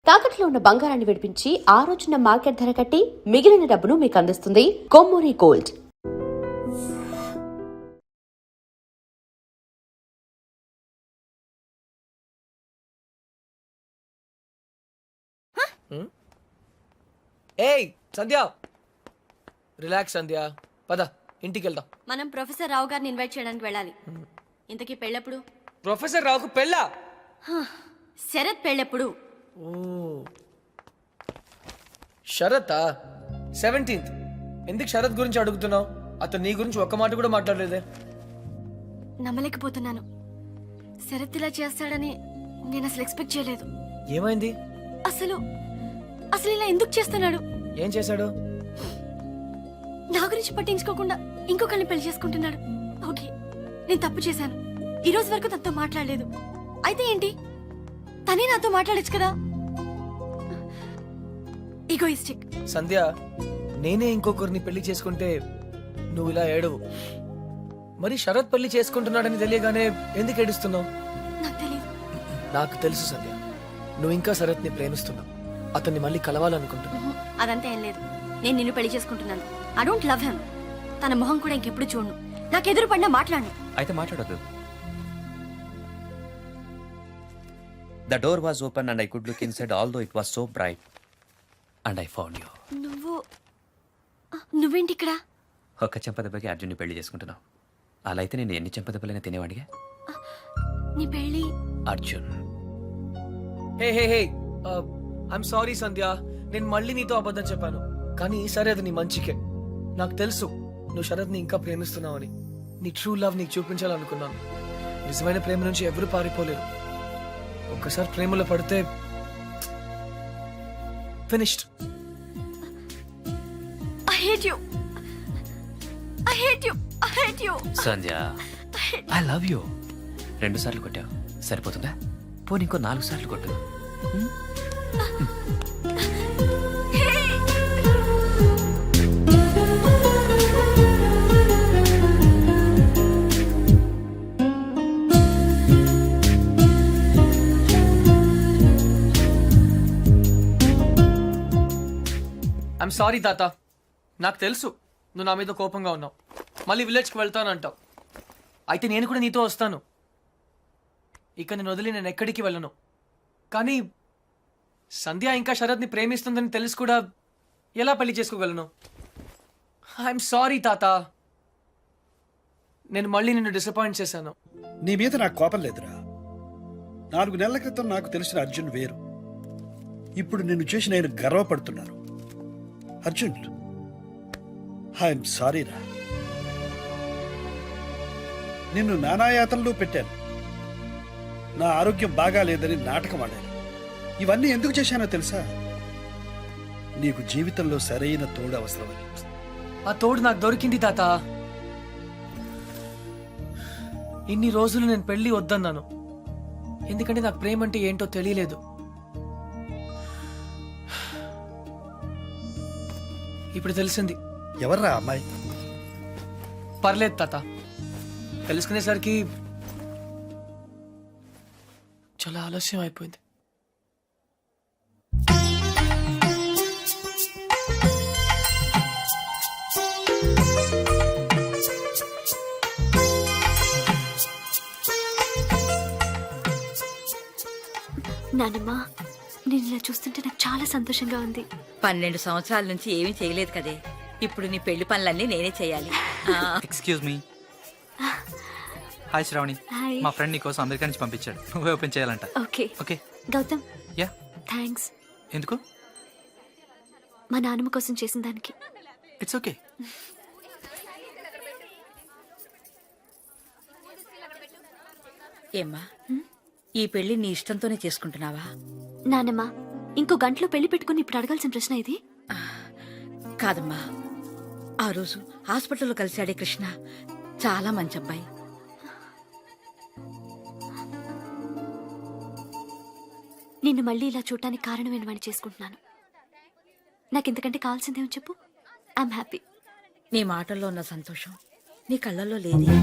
తాకట్లో ఉన్న బంగారాన్ని విడిపించి ఆ రోజున మార్కెట్ ధర కట్టి మిగిలిన డబ్బును మీకు అందిస్తుంది కొమ్మూరి గోల్డ్. ఏయ్ సంధ్య, రిలాక్స్ సంధ్య, పద ఇంటికి వెళ్దాం. మనం ప్రొఫెసర్ రావు గారిని ఇన్వైట్ చేయడానికి వెళ్ళాలి. ఇంతకీ పెళ్ళెప్పుడు? ప్రొఫెసర్ రావుకు పెళ్ళా? శరత్ పెళ్ళెప్పుడు? ఓ శరతా? 17th. ఎందుకు శరత్ గురించి అడుగుతున్నావు? అతను నీ గురించి ఒక్క మాట కూడా మాట్లాడలేదే. నమ్మలేకపోతున్నాను. శరత్ ఇలా చేస్తాడని నేను అసలు ఎక్స్పెక్ట్ చేయలేదు. ఏమైంది? అసలు అసలు ఇలా ఎందుకు చేస్తున్నాడు? ఏం చేశాడు? నా గురించి పట్టించుకోకుండా ఇంకొకరిని పెళ్లి చేసుకుంటున్నాడు. ఓకే, నేను తప్పు చేశాను. ఈ రోజు వరకు తనతో మాట్లాడలేదు. అయితే ఏంటి, తనే నాతో మాట్లాడచ్చు కదా. ఈగోయిస్టిక్. సంధ్య, నేనే ఇంకొకరిని పెళ్లి చేసుకుంటే నువ్వు ఇలా ఏడవు. మరి శరత్ పెళ్లి చేసుకుంటున్నాడని తెలియగానే ఎందుకు ఏడుస్తున్నావు? నాకు తెలియదు. నాకు తెలుసు సంధ్య, నువ్వు ఇంకా శరత్ని ప్రేమిస్తున్నావు. అతన్ని మళ్ళీ కలవాలనుకుంటున్నావు. అదంతా ఏం లేదు. నేను నిన్ను పెళ్లి చేసుకుంటున్నాను. I don't love him. తన మొహం కూడా ఇంకెప్పుడు చూడను. నాకు ఎదురు పడినా మాట్లాడను. అయితే మాట్లాడొద్దు. The door was open and I could look inside, although it was so bright. And I found you. నువ్వేంటి ఇక్కడ? ఒక్క చెంపదెబ్బకి అర్జున్ని పెళ్లి చేసుకుంటున్నావు. అలా అయితే నేను ఎన్ని చెంపదెబ్బలైనా తినేవాడిగా. నీ పెళ్లి అర్జున్. హే హే హే, ఐఎమ్ సారీ సంధ్య, నేను మళ్ళీ నీతో అబద్ధం చెప్పాను. కానీ ఈసారి అది నీ మంచికే. నాకు తెలుసు నువ్వు శరత్ని ఇంకా ప్రేమిస్తున్నావని. నీ ట్రూ లవ్ నీకు చూపించాలనుకున్నాను. నిజమైన ప్రేమ నుంచి ఎవరు పారిపోలేరు. ఒక్కసారి ప్రేమలో పడితే finished. I hate you. I hate you. I hate you. Sandhya, I love you. 2 సార్లు కొట్టావు, సరిపోతుందా? పోనీ ఇంకో 4 సార్లు కొట్టు. ఐఎమ్ సారీ తాత. నాకు తెలుసు నువ్వు నా మీద కోపంగా ఉన్నావు. మళ్ళీ విలేజ్కి వెళ్తాను అంటావు. అయితే నేను కూడా నీతో వస్తాను. ఇక నేను వదిలి నేను ఎక్కడికి వెళ్ళను. కానీ సంధ్య ఇంకా శరత్ని ప్రేమిస్తుందని తెలిసి కూడా ఎలా పెళ్లి చేసుకోగలను? ఐఎమ్ సారీ తాత. నేను మళ్ళీ నిన్ను డిసప్పాయింట్ చేశాను. నీ మీద నాకు కోపం లేదురా. 4 నెలల క్రితం నాకు తెలిసిన అర్జున్ వేరు. ఇప్పుడు నిన్ను చూసి నేను గర్వపడుతున్నాను. అర్జున్, ఐఎమ్ సారీ రా. నిన్ను నానాయాతనలో పెట్టాను. నా ఆరోగ్యం బాగా లేదని నాటకం ఆడాను. ఇవన్నీ ఎందుకు చేశానో తెలుసా? నీకు జీవితంలో సరైన తోడు అవసరమని. ఆ తోడు నాకు దొరికింది తాత. ఇన్ని రోజులు నేను పెళ్లి వద్దన్నాను. ఎందుకంటే నాకు ప్రేమ అంటే ఏంటో తెలియలేదు. ఇప్పుడు తెలిసింది. ఎవర్రా అమ్మాయి? పర్లేదు తాత, తెలుసుకునేసరికి చాలా ఆలస్యం అయిపోయింది. నానమ్మ, నేను ఇలా చూస్తుంటే నాకు చాలా సంతోషంగా ఉంది. 12 సంవత్సరాల నుంచి ఏమీ చేయలేదు కదే. ఇప్పుడు నీ పెళ్లి పనులన్నీ నేనే చేయాలి. Excuse me. Hi Shravani. Hi. మా ఫ్రెండ్ నీ కోసం అమెరికా నుంచి పంపించాడు. నువ్వే ఓపెన్ చేయాలంట. Okay okay. Gautam, yeah. Thanks. ఎందుకు? మా నాన్నమ్మ కోసం చేసిన దానికి. It's okay. ఏమ్మా, ఈ పెళ్లి నీ ఇష్టంతోనే చేసుకుంటున్నావా? నానమ్మ, ఇంకో గంటలో పెళ్లి పెట్టుకుని ఇప్పుడు అడగాల్సిన ప్రశ్న ఇది కాదమ్మా. ఆ రోజు హాస్పిటల్లో కలిశాడే కృష్ణ చాలా మంచి అబ్బాయి. నిన్ను మళ్ళీ ఇలా చూడటానికి కారణమైన వాడిని చేసుకుంటున్నాను. నాకు ఇంతకంటే కావాల్సిందేమో చెప్పు. I'm happy. నీ మాటల్లో ఉన్న సంతోషం నీ కళ్ళల్లో లేదే.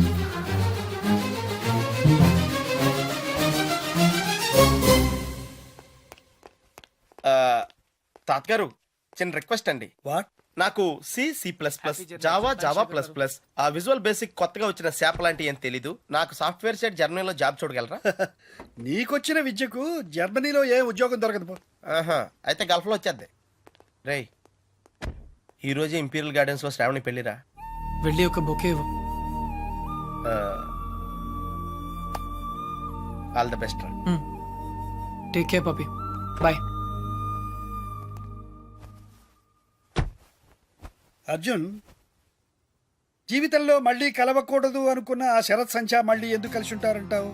తాతగారు చిన్న రిక్వెస్ట్ అండి. వాట్? నాకు C++, జావా++, ఆ విజువల్ బేసిక్ కొత్తగా వచ్చిన శాప్ లాంటి ఏం తెలీదు. నాకు సాఫ్ట్వేర్ సైడ్ జర్మనీలో జాబ్ చూడగలరా? నీకొచ్చిన విద్యకు జర్మనీలో ఏ ఉద్యోగం దొరకదు పో. ఆహా, అయితే గల్ఫ్లో వచ్చేద్ది. రేయ్, ఈ రోజే ఇంపీరియల్ గార్డెన్స్ లో శ్రావణి పెళ్లిరా. వెళ్ళి ఒక బొకే ఇవ్వు. ఆల్ ద బెస్ట్ రా. Take care పపి. బాయ్. అర్జున్, జీవితంలో మళ్ళీ కలవకూడదు అనుకున్న ఆ శరత్ సంధ్య మళ్ళీ ఎందుకు కలిసి ఉంటారంటావు?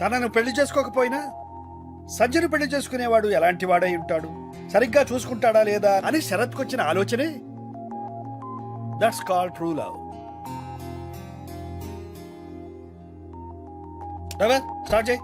తనను పెళ్లి చేసుకోకపోయినా సంజయను పెళ్లి చేసుకునేవాడు ఎలాంటి వాడై ఉంటాడు, సరిగ్గా చూసుకుంటాడా లేదా అని శరత్కు వచ్చిన ఆలోచనే that's called true love. Start చేయి.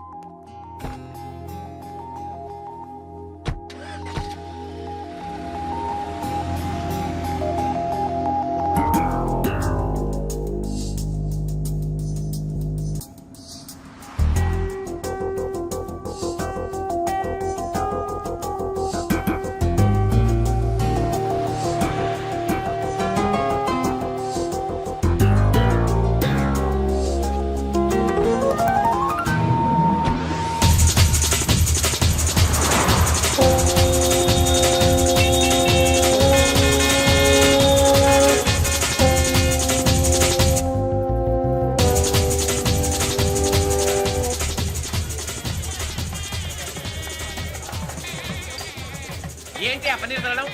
ఏంటి ఆ పన్నీర్ తినడం?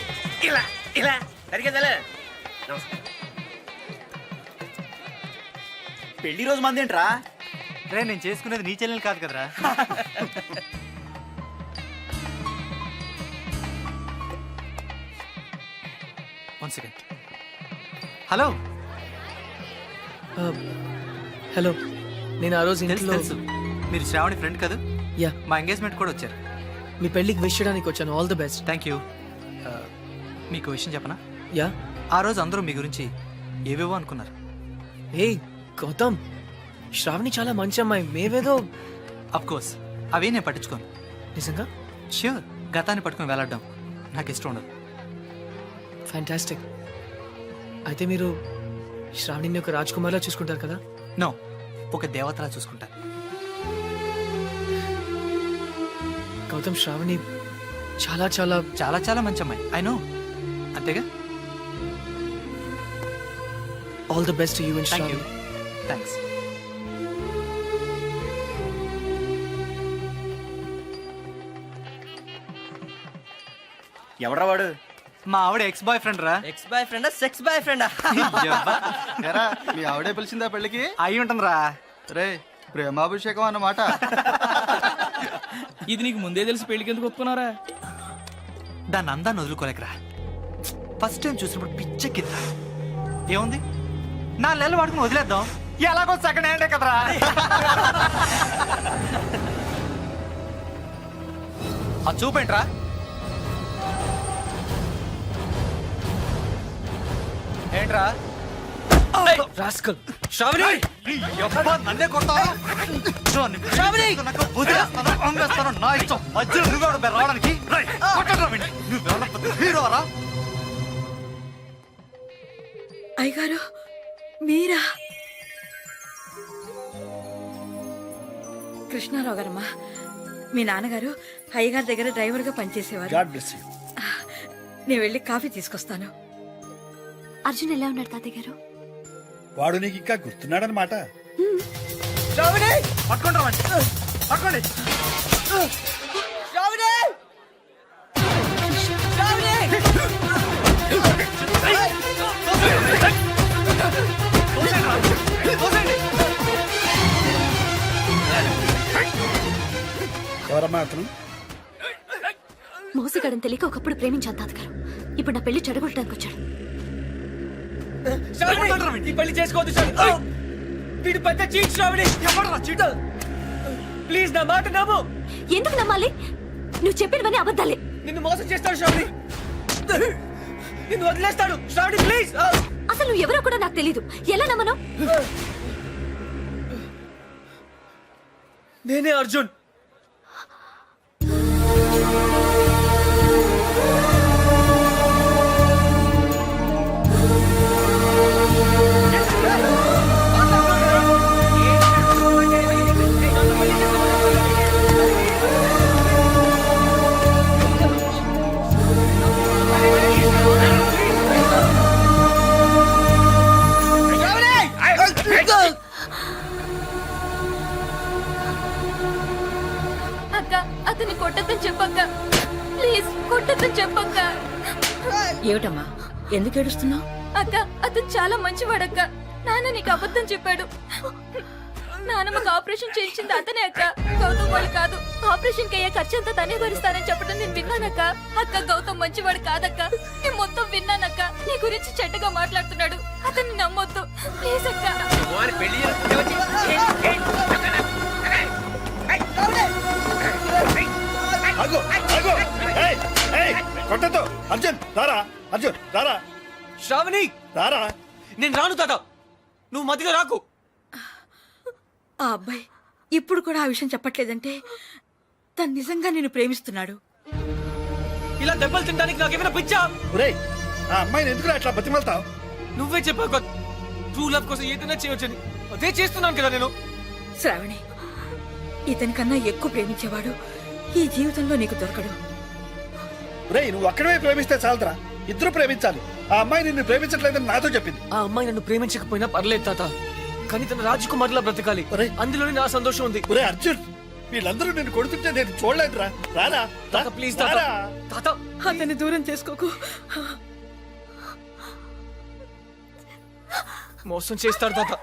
ఇలా ఇలా సరిగ్గా పెళ్లి రోజు మంది ఏంట్రా? రే, నేను చేసుకునేది నీ చెల్లెలు కాదు కదరా. One second. హలో. హలో, నేను ఆ రోజు తెలుసు ఇంట్లో తెలుసు, మీరు శ్రావణి ఫ్రెండ్ కదా. యా, మా ఎంగేజ్మెంట్ కూడా వచ్చారు. మీ పెళ్ళికి విష్ చేయడానికి వచ్చాను. All the best. Thank you. మీకు విషయం చెప్పనా? యా. ఆ రోజు అందరూ మీ గురించి ఏవేవో అనుకున్నారు. ఏ గౌతమ్, శ్రావణి చాలా మంచి అమ్మాయి. మేవేదో అఫ్ కోర్స్ అవే నేను పట్టించుకోను. నిజంగా ష్యూర్, గతాన్ని పట్టుకుని వెళ్ళడం నాకు ఇష్టం ఉండదు. ఫ్యాంటాస్టిక్. అయితే మీరు శ్రావణిని ఒక రాజ్కుమార్లా చూసుకుంటారు కదా? నో, ఒక దేవతలా చూసుకుంటా. గౌతమ్, శ్రావణి చాలా చాలా చాలా చాలా మంచి అమ్మాయి. ఐ నో, అంతేగా. All the best to you and thank you. Shravani. Thanks. ఎవడ్రా వాడు? మా ఆవిడ ఎక్స్ బాయ్ ఫ్రెండ్ రా. ఎక్స్ బాయ్ ఫ్రెండా సెక్స్ బాయ్ ఫ్రెండా? మీ ఆవిడే పిలిచిందా పెళ్ళికి? అయి ఉంటుంది రా. రే, ప్రేమాభిషేకం అన్నమాట. ఇది నీకు ముందే తెలిసి పెళ్లికి ఎందుకు ఒప్పుకున్నారా? దాన్ని అందాన్ని వదులుకోలేకరా. ఫస్ట్ టైం చూసినప్పుడు పిచ్చెక్కిందా. ఏముంది, 4 నెలలు వాడుకుని వదిలేద్దాం. ఎలాగో సెకండ్ హ్యాండే కదరా. అది చూపేంట్రా. ఏంట్రా రాస్కల్. శ్రావణి, నన్నే కొడతావా? శ్రావణి, అమ్మేస్తాను నా ఇష్టం. మధ్యలో నువ్వు రావడానికి హీరోరా. అయ్యగారు మీరా? కృష్ణారావు గారమ్మా, మీ నాన్నగారు అయ్యగారి దగ్గర డ్రైవర్గా పనిచేసేవారు. God bless you. నేను వెళ్ళి కాఫీ తీసుకొస్తాను. అర్జున్ ఎలా ఉన్నాడు తాతయ్య గారు? వాడు నీకు ఇంకా గుర్తున్నాడనమాట. పట్టుకుంటా పట్టుకోండి. ఎవరమ్మా అతను? మోసగాడని తెలియక ఒకప్పుడు ప్రేమించాను తాతగారు. ఇప్పుడు నా పెళ్లి చెడగొట్టడానికి వచ్చాడు. ఈ పెళ్లి చేసుకోవద్దు శ్రావణి. వీడు పెద్ద చీట్ శ్రావణి. ప్లీజ్ నా మాట నమ్ము. ఎందుకు నమ్మాలి? నువ్వు చెప్పినవన్నీ అబద్ధాలే. నిన్ను మోసం చేస్తాడు శ్రావణి. నిన్ను వదిలేస్తాడు శ్రావణి. ప్లీజ్. అసలు నువ్వు ఎవరో కూడా నాకు తెలీదు. ఎలా నమ్మను? నేనే అర్జున్. అక్క అతన్ని కొట్టద్దని చెప్పక్క, ప్లీజ్ కొట్టద్దని చెప్పక్క. ఏమిటమ్మా ఎందుకు ఏడుస్తున్నావు? అక్క అతను చాలా మంచివాడక్క. నాన్న నీకు అబద్ధం చెప్పాడు. నాన్నమ్మకు ఆపరేషన్ చేయించింది అతనే అక్క, గౌతమ్ వాడు కాదు. ఆపరేషన్ కి అయ్యే ఖర్చు అంతా తనే భరిస్తానని చెప్పడం నేను విన్నానక్క. అక్క గౌతమ్ మంచివాడు కాదక్క, నేను మొత్తం విన్నానక్క. నీ గురించి చెడ్డగా మాట్లాడుతున్నాడు, అతన్ని నమ్మొద్దు ప్లీజ్ అక్క. వారి పెళ్లి చేసుకుంటే వచ్చి ఆగు, ఆగు. ఏయ్, ఏయ్, కొట్టొద్దు. అర్జున్ రారా, అర్జున్ రారా, శ్రావణి, రారా. నేను రాను తాత, నువ్వు మధ్యలో రాకు. ఆ అబ్బాయి ఇప్పుడు కూడా ఆ విషయం చెప్పట్లేదంటే తను నిజంగా నిన్ను ప్రేమిస్తున్నాడు. ఇలా దెబ్బలు తినడానికి నాకేమైనా పిచ్చా? ఒరేయ్, ఆ అమ్మాయిని ఎందుకు అట్లా బతిమలుతావు? నువ్వే చెప్పావు ట్రూ లవ్ కోసం ఏదైనా చేయొచ్చని, అదే చేస్తున్నాను కదా నేను. శ్రావణి, ఇతని కన్నా ఎక్కువ ప్రేమించేవాడు ఈ జీవితంలో నీకు దొరకడు. ఒరేయ్, నువ్వు అక్కడే ప్రేమిస్తే చాలదురా, ఇద్దరు ప్రేమించాలి. ఆ అమ్మాయి నిన్ను ప్రేమించట్లేదని నాతో చెప్పింది. ఆ అమ్మాయి నన్ను ప్రేమించకపోయినా పర్లేదు తాత, కానీ తన రాజకుమారిలా బ్రతకాలి. ఒరేయ్. అందులోనే నా సంతోషం ఉంది. ఒరే అర్జున్, వీళ్ళందరూ నిన్ను కొడుతుంటే నేను చూడలేదురా. రారా, తాత ప్లీజ్ తాత, రారా. తాత అతన్ని దూరం చేసుకోకు. మోసం చేస్తాడు తాత.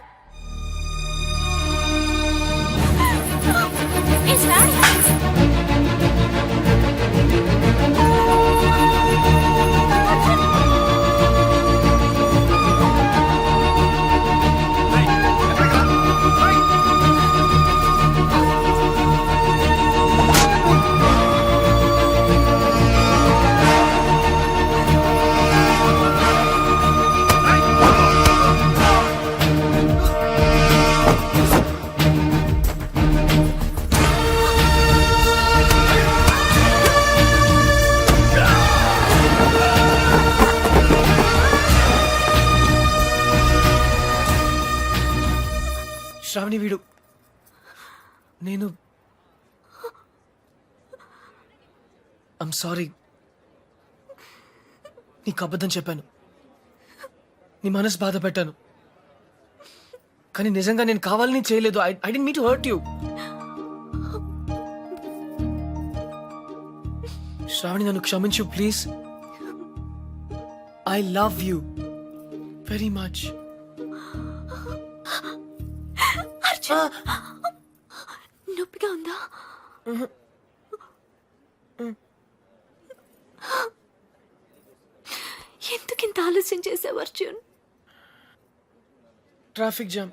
శ్రావణి, వీడు నేను ఐమ్ సారీ, నీకు అబద్ధం చెప్పాను, నీ మనసు బాధ పెట్టాను. కానీ నిజంగా నేను కావాలని చేయలేదు. I don't mean to hurt you. Shravani, నన్ను క్షమించు please. I love you very much. నొప్పిగా ఉందా? ఎందుకింత ఆలస్యం చేసావు అర్జున్? Traffic jam.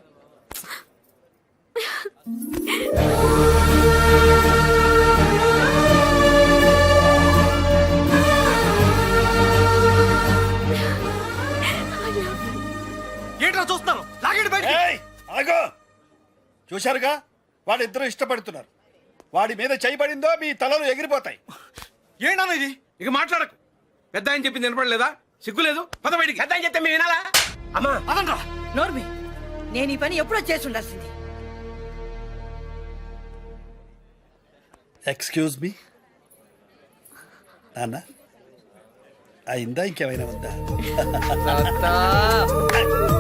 ఏంట్రా చూస్తున్నారు? లాగండి బయటికి. ఏయ్, ఆగు. చూశారుగా, వాళ్ళిద్దరూ ఇష్టపడుతున్నారు. వాడి మీద చేయబడిందో మీ తలలు ఎగిరిపోతాయి. ఏంటన్నా ఇది? ఇక మాట్లాడకు. పెద్ద ఆయన చెప్పింది వినపడలేదా? సిగ్గులేదు? పద బయటికి. పెద్ద ఆయన చెప్తే మేము వినాలా? అమ్మా అదనరా. నోర్మి, నేను ఈ పని ఎప్పుడో చేసి ఉండాల్సింది. ఎక్స్క్యూజ్ మీ నాన్న, అయిందా ఇంకేమైనా ఉందా? తాత